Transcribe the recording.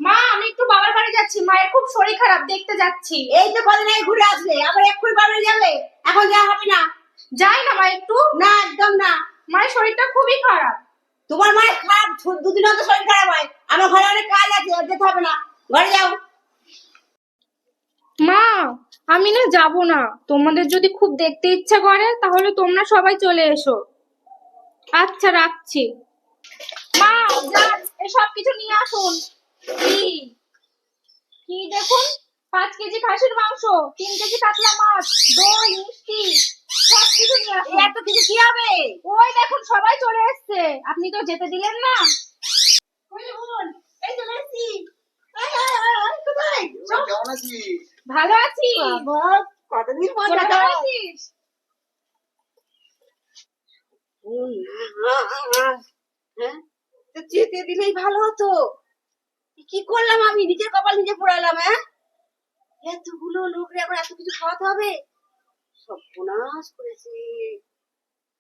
মা আমি একটু বাবার বাড়ি যাচ্ছি, মায়ের খুব শরীর খারাপ, দেখতে যাচ্ছি। এই তো কদিন আগে ঘুরে আসলে, আবার এক্ষুনি বাড়ি যাবে? এখন যাওয়া হবে না। যাই না মা একটু। না, একদম না। মায়ের শরীরটা খুবই খারাপ। তোমার মায়ের খারাপ, দুদিন হতে শরীর খারাপ হয়। আমার ঘরে অনেক কাজ আছে, যেতে হবে না, ঘরে যাও। মা আমি না যাব না, তোমাদের যদি খুব দেখতে ইচ্ছা করে তাহলে তোমরা সবাই চলে এসো। আচ্ছা রাখছি। মা যান, এসব কিছু নিয়ে আসুন। কি কি দেখুন, 5 কেজি খাসির মাংস, 3 কেজি কাতলা মাছ, দই, মিষ্টি, সব কিছু নিয়ে আসুন। এত কিছু কি হবে? ওই দেখুন সবাই চলে এসছে, আপনি তো যেতে দিলেন না। এই তো মেসি। কোথায়? কেমন আছিস? ভালো আছি। বাবা, কতদিন পর তোরা দেখা। ভালো আছিস? হ্যাঁ, তো যেতে দিলেই ভালো হতো। কি করলাম আমি? নিজের কপাল নিজে পোড়ালাম। হ্যাঁ, এতগুলো লোক রে, এখন এত কিছু খাওয়াতে হবে। সর্বনাশ করেছে।